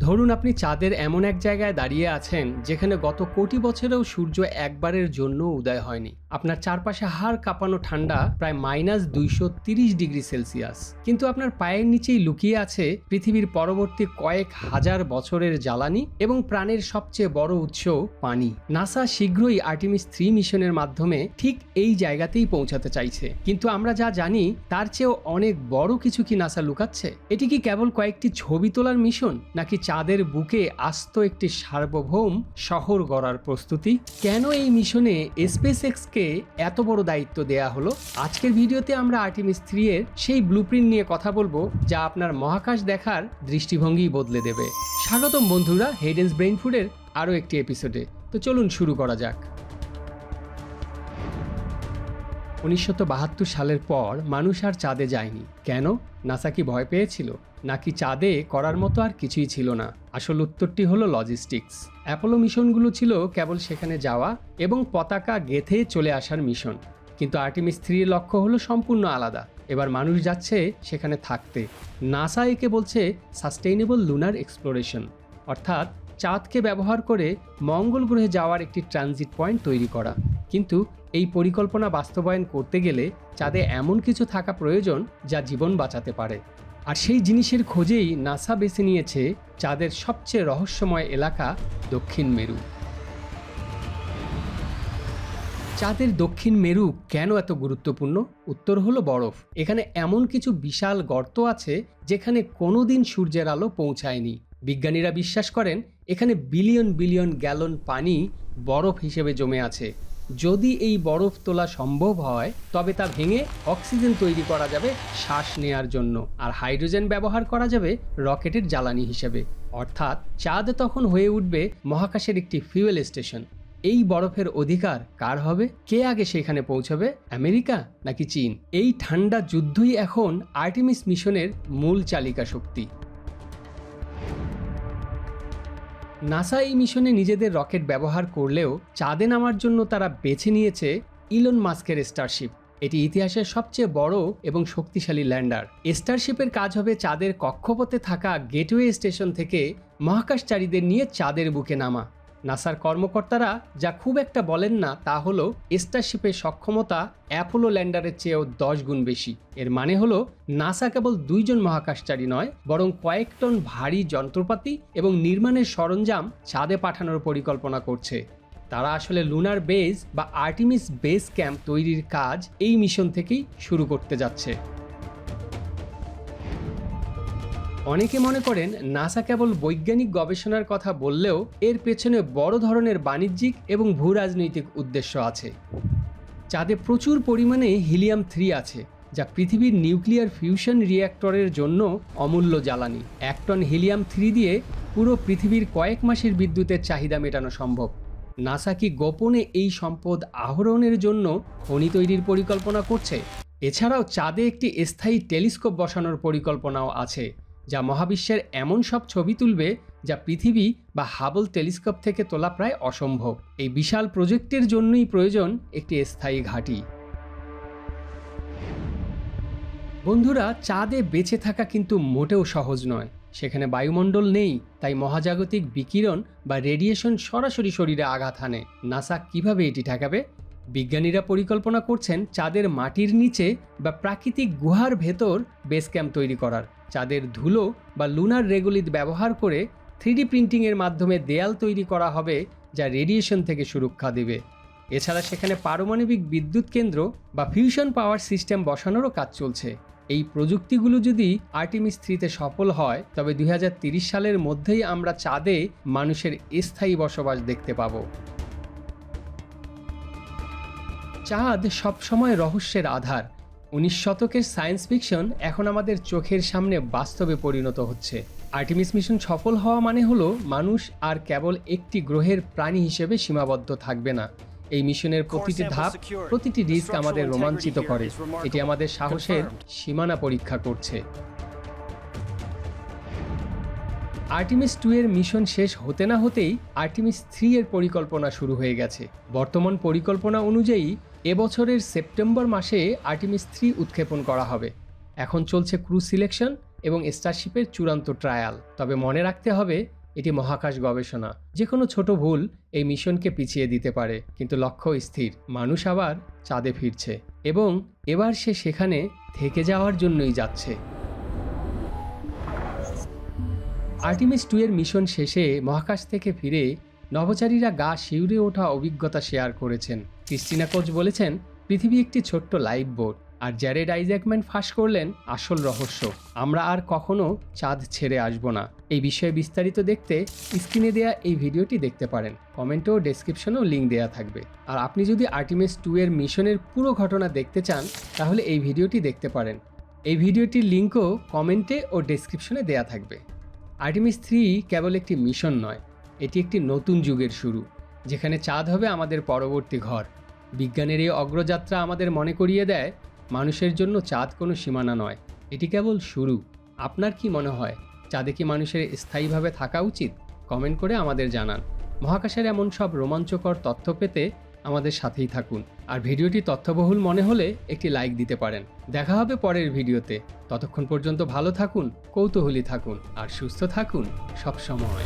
ধরুন আপনি চাঁদের এমন এক জায়গায় দাঁড়িয়ে আছেন যেখানে গত কোটি বছরেও সূর্য একবারের জন্য উদয় হয়নি। আপনার চারপাশে হাড় কাঁপানো ঠান্ডা, প্রায় -230°C। কিন্তু আপনার পায়ের নিচেই লুকিয়ে আছে পৃথিবীর পরবর্তী কয়েক হাজার বছরের জ্বালানি এবং প্রাণের সবচেয়ে বড় উৎস পানি। নাসা শীঘ্রই আর্টেমিস 3 মিশনের মাধ্যমে ঠিক এই জায়গাতেই পৌঁছাতে চাইছে, কিন্তু আমরা যা জানি তার চেয়েও অনেক বড় কিছু কি নাসা লুকাচ্ছে? এটি কি কেবল কয়েকটি ছবি তোলার মিশন, নাকি চাঁদের বুকে আস্ত একটি সার্বভৌম শহর গড়ার প্রস্তুতি? কেন এই মিশনে স্পেসএক্সকে এত বড় দায়িত্ব দেয়া হলো? আজকের ভিডিওতে আমরা আর্টেমিস 3 এর সেই ব্লুপ্রিন্ট নিয়ে কথা বলবো যা আপনার মহাকাশ দেখার দৃষ্টিভঙ্গি বদলে দেবে। স্বাগতম বন্ধুরা হেডেন্স ব্রেইন ফুডের আরও একটি এপিসোডে। তো চলুন শুরু করা যাক। 1972 সালের পর মানুষ আর চাঁদে যায়নি। কেন? নাসা কি ভয় পেয়েছিল, নাকি চাঁদে করার মতো আর কিছুই ছিল না? আসল উত্তরটি হলো লজিস্টিক্স। অ্যাপোলো মিশনগুলো ছিল কেবল সেখানে যাওয়া এবং পতাকা গেঁথে চলে আসার মিশন, কিন্তু আর্টেমিস 3 এর লক্ষ্য হলো সম্পূর্ণ আলাদা। এবার মানুষ যাচ্ছে সেখানে থাকতে। নাসা একে বলছে সাস্টেইনেবল লুনার এক্সপ্লোরেশন, অর্থাৎ চাঁদকে ব্যবহার করে মঙ্গল গ্রহে যাওয়ার একটি ট্রানজিট পয়েন্ট তৈরি করা। কিন্তু এই পরিকল্পনা বাস্তবায়ন করতে গেলে চাঁদে এমন কিছু থাকা প্রয়োজন যা জীবন বাঁচাতে পারে। আর সেই জিনিসের খোঁজেই নাসা বেছে নিয়েছে চাঁদের সবচেয়ে রহস্যময় এলাকা, দক্ষিণ মেরু। চাঁদের দক্ষিণ মেরু কেন এত গুরুত্বপূর্ণ? উত্তর হলো বরফ। এখানে এমন কিছু বিশাল গর্ত আছে যেখানে কোনোদিন সূর্যের আলো পৌঁছায়নি। বিজ্ঞানীরা বিশ্বাস করেন এখানে বিলিয়ন বিলিয়ন গ্যালন পানি বরফ হিসেবে জমে আছে। যদি এই বরফ তোলা সম্ভব হয় তবে তা ভেঙে অক্সিজেন তৈরি করা যাবে শ্বাস নেয়ার জন্য, আর হাইড্রোজেন ব্যবহার করা যাবে রকেটের জ্বালানি হিসেবে। অর্থাৎ চাঁদ তখন হয়ে উঠবে মহাকাশের একটি ফিউয়েল স্টেশন। এই বরফের অধিকার কার হবে? কে আগে সেখানে পৌঁছাবে? আমেরিকা নাকি চীন? এই ঠান্ডা যুদ্ধই এখন আর্টেমিস মিশনের মূল চালিকা শক্তি। নাসা এই মিশনে নিজেদের রকেট ব্যবহার করলেও চাঁদে নামার জন্য তারা বেছে নিয়েছে ইলন মাস্কের স্টারশিপ। এটি ইতিহাসের সবচেয়ে বড় এবং শক্তিশালী ল্যান্ডার। স্টারশিপের কাজ হবে চাঁদের কক্ষপথে থাকা গেটওয়ে স্টেশন থেকে মহাকাশচারীদের নিয়ে চাঁদের বুকে নামা। নাসার কর্মকর্তারা যা খুব একটা বলেন না তা হলো স্টারশিপের সক্ষমতা অ্যাপোলো ল্যান্ডারের চেয়েও 10 গুণ বেশি। এর মানে হলো নাসা কেবল 2 জন মহাকাশচারী নয়, বরং কয়েক টন ভারী যন্ত্রপাতি এবং নির্মাণের সরঞ্জাম চাঁদে পাঠানোর পরিকল্পনা করছে। তারা আসলে লুনার বেস বা আর্টেমিস বেস ক্যাম্প তৈরির কাজ এই মিশন থেকেই শুরু করতে যাচ্ছে। অনেকে মনে করেন নাসা কেবল বৈজ্ঞানিক গবেষণার কথা বললেও এর পেছনে বড় ধরনের বাণিজ্যিক এবং ভূরাজনৈতিক উদ্দেশ্য আছে। চাঁদে প্রচুর পরিমাণে হিলিয়াম 3 আছে, যা পৃথিবীর নিউক্লিয়ার ফিউশন রিঅ্যাক্টরের জন্য অমূল্য জ্বালানি। 1 টন হিলিয়াম 3 দিয়ে পুরো পৃথিবীর কয়েক মাসের বিদ্যুতের চাহিদা মেটানো সম্ভব। নাসা কি গোপনে এই সম্পদ আহরণের জন্য খনি তৈরির পরিকল্পনা করছে? এছাড়াও চাঁদে একটি স্থায়ী টেলিস্কোপ বসানোর পরিকল্পনাও আছে, যা মহাবিশ্বের এমন সব ছবি তুলবে যা পৃথিবী বা হাবল টেলিস্কোপ থেকে তোলা প্রায় অসম্ভব। এই বিশাল প্রজেক্টের জন্যই প্রয়োজন একটি স্থায়ী ঘাঁটি। বন্ধুরা, চাঁদে বেঁচে থাকা কিন্তু মোটেও সহজ নয়। সেখানে বায়ুমণ্ডল নেই, তাই মহাজাগতিক বিকিরণ বা রেডিয়েশন সরাসরি শরীরে আঘাত হানে। নাসা কিভাবে এটি ঠেকাবে? বিজ্ঞানীরা পরিকল্পনা করছেন চাঁদের মাটির নিচে বা প্রাকৃতিক গুহার ভেতর বেস ক্যাম্প তৈরি করার। চাঁদের ধুলো বা লুনার রেগুলিত ব্যবহার করে 3D প্রিন্টিংয়ের মাধ্যমে দেয়াল তৈরি করা হবে যা রেডিয়েশন থেকে সুরক্ষা দেবে। এছাড়া সেখানে পারমাণবিক বিদ্যুৎ কেন্দ্র বা ফিউশন পাওয়ার সিস্টেম বসানোরও কাজ চলছে। এই প্রযুক্তিগুলো যদি আর্টেমিস 3-তে সফল হয় তবে 2030 সালের মধ্যেই আমরা চাঁদে মানুষের স্থায়ী বসবাস দেখতে পাব। চাঁদ সবসময় রহস্যের আধার। 19 শতকের সায়েন্স ফিকশন এখন আমাদের চোখের সামনে বাস্তবে পরিণত হচ্ছে। আর্টেমিস মিশন সফল হওয়া মানে হলো মানুষ আর কেবল একটি গ্রহের প্রাণী হিসেবে সীমাবদ্ধ থাকবে না। এই মিশনের প্রতিটি ধাপ, প্রতিটি রিস্ক আমাদের রোমাঞ্চিত করে। এটি আমাদের সাহসের সীমানা পরীক্ষা করছে। আর্টেমিস 2 এর মিশন শেষ হতে না হতেই আর্টেমিস 3 এর পরিকল্পনা শুরু হয়ে গেছে। বর্তমান পরিকল্পনা অনুযায়ী এবছরের সেপ্টেম্বর মাসে আর্টেমিস 3 উৎক্ষেপণ করা হবে। এখন চলছে ক্রু সিলেকশন এবং স্টারশিপের চূড়ান্ত ট্রায়াল। তবে মনে রাখতে হবে, এটি মহাকাশ গবেষণা। যে কোনো ছোট ভুল এই মিশনকে পিছিয়ে দিতে পারে, কিন্তু লক্ষ্য স্থির। মানুষ আবার চাঁদে ফিরছে এবং এবার সে সেখানে থেকে যাওয়ার জন্যই যাচ্ছে। আর্টিমিস 2 এর মিশন শেষে মহাকাশ থেকে ফিরে নভোচারীরা গা শিউরে ওঠা অভিজ্ঞতা শেয়ার করেছেন। ক্রিস্টিনা কোচ বলেছেন, পৃথিবী একটি ছোট্ট লাইফ বোট। আর জ্যারেড আইজ্যাকম্যান ফাঁস করলেন আসল রহস্য, আমরা আর কখনো চাঁদ ছেড়ে আসব না। এই বিষয়ে বিস্তারিত দেখতে স্ক্রিনে দেয়া এই ভিডিওটি দেখতে পারেন। কমেন্ট ও ডেসক্রিপশনেও লিঙ্ক দেওয়া থাকবে। আর আপনি যদি আর্টিমিস 2 এর মিশনের পুরো ঘটনা দেখতে চান, তাহলে এই ভিডিওটি দেখতে পারেন। এই ভিডিওটির লিঙ্কও কমেন্টে ও ডেসক্রিপশনে দেয়া থাকবে। আর্টিমিস 3 কেবল একটি মিশন নয়, এটি একটি নতুন যুগের শুরু, যেখানে চাঁদ হবে আমাদের পরবর্তী ঘর। বিজ্ঞানের এই অগ্রযাত্রা আমাদের মনে করিয়ে দেয়, মানুষের জন্য চাঁদ কোনো সীমানা নয়, এটি কেবল শুরু। আপনার কি মনে হয়, চাঁদে কি মানুষের স্থায়ীভাবে থাকা উচিত? কমেন্ট করে আমাদের জানান। মহাকাশের এমন সব রোমাঞ্চকর তথ্য পেতে আমাদের সাথেই থাকুন। আর ভিডিওটি তথ্যবহুল মনে হলে একটি লাইক দিতে পারেন। দেখা হবে পরের ভিডিওতে। ততক্ষণ পর্যন্ত ভালো থাকুন, কৌতূহলী থাকুন আর সুস্থ থাকুন সব সময়।